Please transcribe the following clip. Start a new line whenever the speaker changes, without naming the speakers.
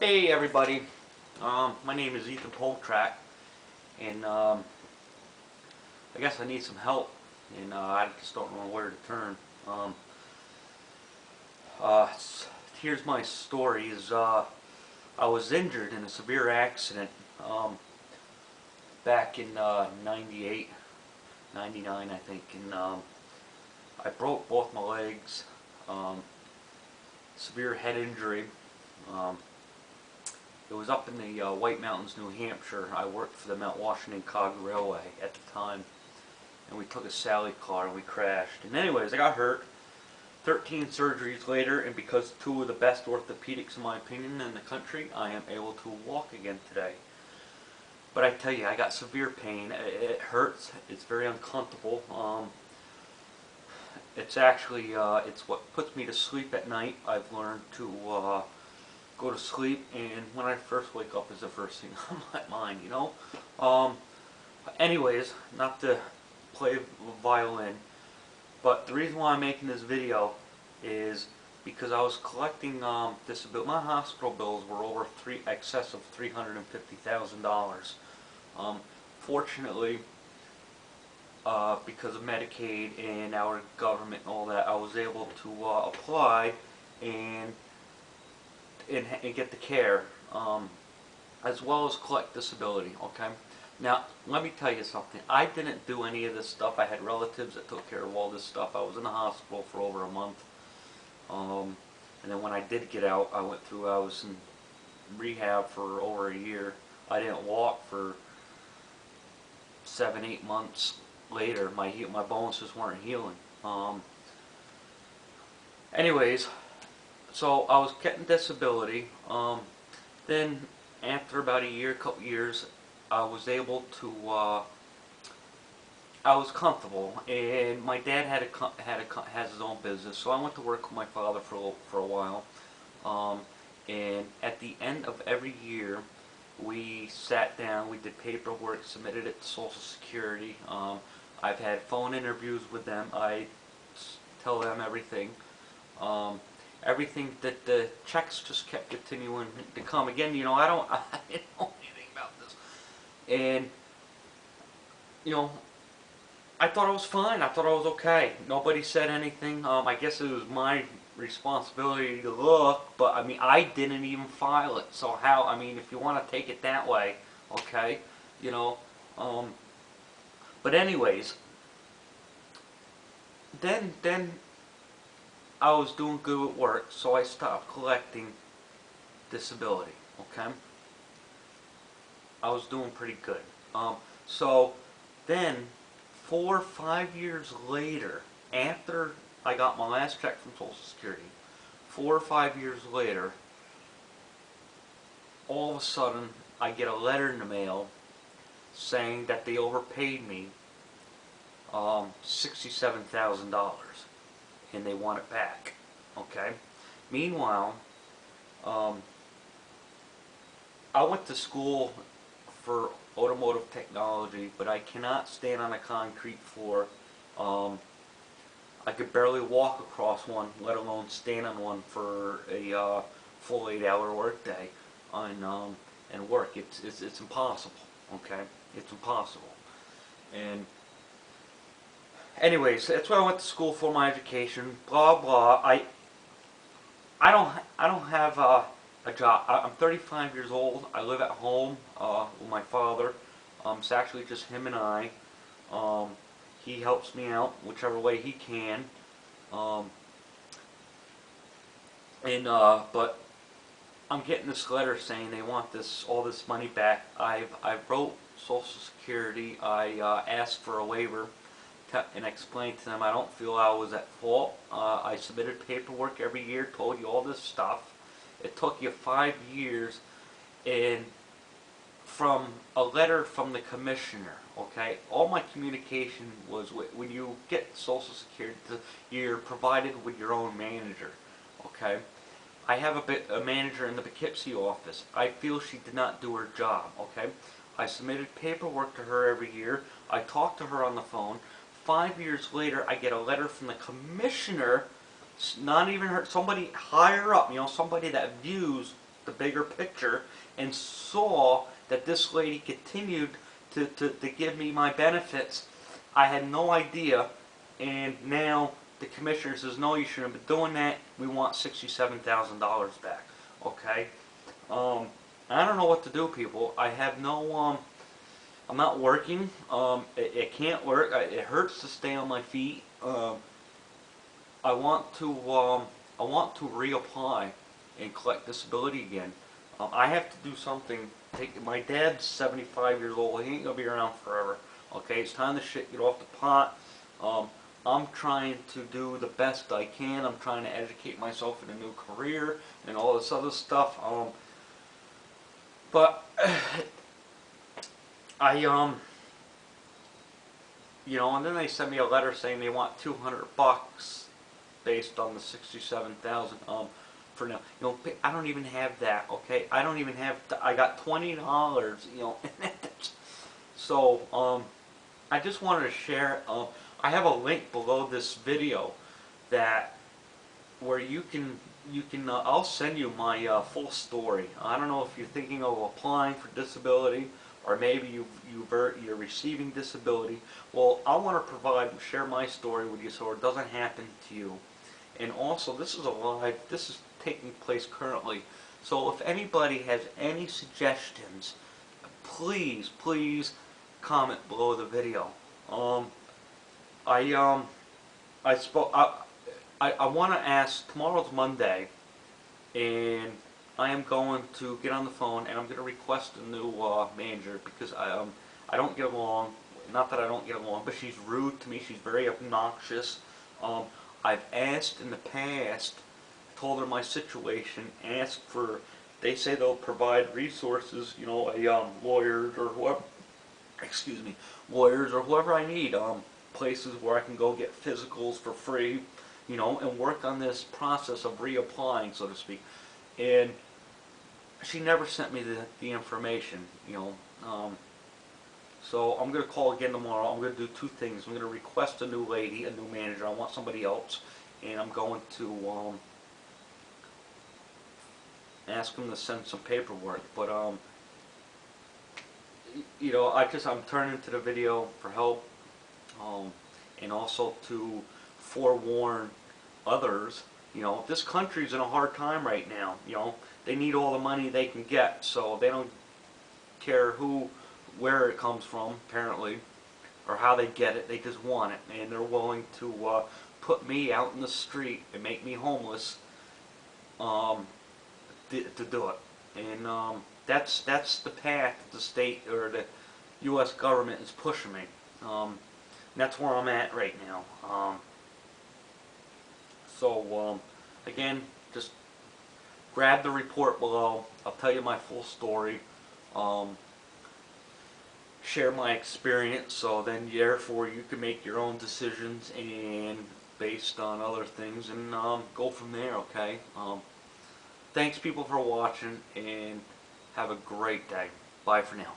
Hey everybody, my name is Ethan Poltrak, and I guess I need some help, and I just don't know where to turn. Um, uh, Here's my story: I was injured in a severe accident um, back in '98, '99, I think, and I broke both my legs. Um, Severe head injury. Um, It was up in the White Mountains, New Hampshire. I worked for the Mount Washington Cog Railway at the time, and we took a Sally car and we crashed. And anyways, I got hurt. 13 surgeries later, and because two of the best orthopedics, in my opinion, in the country, I am able to walk again today. But I tell you, I got severe pain. It hurts. It's very uncomfortable. It's actually, it's what puts me to sleep at night. I've learned to go to sleep, and when I first wake up is the first thing on my mind, you know? Um, Anyways, not to play violin, but the reason why I'm making this video is because I was collecting disability. My hospital bills were over excess of $350,000. Um, Fortunately, because of Medicaid and our government and all that, I was able to apply and and get the care, as well as collect disability. Okay. Now, let me tell you something. I didn't do any of this stuff. I had relatives that took care of all this stuff. I was in the hospital for over a month. And then when I did get out, I was in rehab for over a year. I didn't walk for 7, 8 months later. My bones just weren't healing. Anyways, so I was getting disability. Then after about a year, couple years, I was able to. I was comfortable, and my dad has his own business, so I went to work with my father for a while. Um, and at the end of every year, we sat down, we did paperwork, submitted it to Social Security. I've had phone interviews with them. I tell them everything. Um, Everything that the checks just kept continuing to come. Again, I don't, I didn't know anything about this, and you know, I thought it was fine. I thought it was okay. Nobody said anything. I guess it was my responsibility to look, but I mean, I didn't even file it. So how? I mean, if you want to take it that way, okay, you know. Um, but anyways, then I was doing good at work, so I stopped collecting disability. Okay, I was doing pretty good. So then 4 or 5 years later, after I got my last check from Social Security, 4 or 5 years later, all of a sudden I get a letter in the mail saying that they overpaid me $67,000 and they want it back. Okay. Meanwhile, um, I went to school for automotive technology, but I cannot stand on a concrete floor. Um, I could barely walk across one, let alone stand on one for a full 8-hour workday and work. It's impossible. Okay, it's impossible. And anyways, that's what I went to school for, my education. Blah blah. I don't have a job. I'm 35 years old. I live at home with my father. It's actually just him and I. Um, he helps me out whichever way he can. Um, but I'm getting this letter saying they want all this money back. I wrote Social Security. I asked for a waiver and explained to them I don't feel I was at fault. I submitted paperwork every year, told you all this stuff. It took you 5 years, and from a letter from the commissioner. Okay, all my communication was when you get Social Security, you're provided with your own manager. Okay, I have a manager in the Poughkeepsie office. I feel she did not do her job. Okay, I submitted paperwork to her every year. I talked to her on the phone. 5 years later, I get a letter from the commissioner, not even her, somebody higher up, somebody that views the bigger picture and saw that this lady continued to give me my benefits. I had no idea, and now the commissioner says, no, you shouldn't have been doing that. We want $67,000 back. Okay? I don't know what to do, people. I have no, I'm not working. It can't work. It hurts to stay on my feet. I want to reapply and collect disability again. I have to do something. My dad's 75 years old. He ain't gonna be around forever. Okay, it's time to get off the pot. I'm trying to do the best I can. I'm trying to educate myself in a new career and all this other stuff. But I you know, and then they sent me a letter saying they want $200 based on the 67,000 for now. You know, I don't even have that. Okay, I don't even have. I got $20. You know, so I just wanted to share. I have a link below this video that where you can I'll send you my full story. I don't know if you're thinking of applying for disability, or maybe you're receiving disability. Well, I want to share my story with you so it doesn't happen to you. And also, this is taking place currently. So if anybody has any suggestions, please comment below the video. I want to ask, tomorrow's Monday, and I am going to get on the phone and I'm going to request a new manager, because I don't get along. Not that I don't get along, but she's rude to me. She's very obnoxious. I've asked in the past, told her my situation, asked for. They say they'll provide resources, you know, lawyers or whoever. Excuse me, lawyers or whoever I need. Places where I can go get physicals for free, you know, and work on this process of reapplying, so to speak. And she never sent me the information, you know. So I'm going to call again tomorrow. I'm going to do two things. I'm going to request a new lady, a new manager. I want somebody else. And I'm going to ask them to send some paperwork. But, you know, I'm turning to the video for help. And also to forewarn others. You know, this country's in a hard time right now. You know, they need all the money they can get, so they don't care where it comes from, apparently, or how they get it. They just want it, and they're willing to put me out in the street and make me homeless to do it. And that's the path the state or the U.S. government is pushing me. That's where I'm at right now. So again, just grab the report below. I'll tell you my full story. Share my experience, so then therefore you can make your own decisions and based on other things, and go from there. Okay. Thanks people for watching, and have a great day. Bye for now.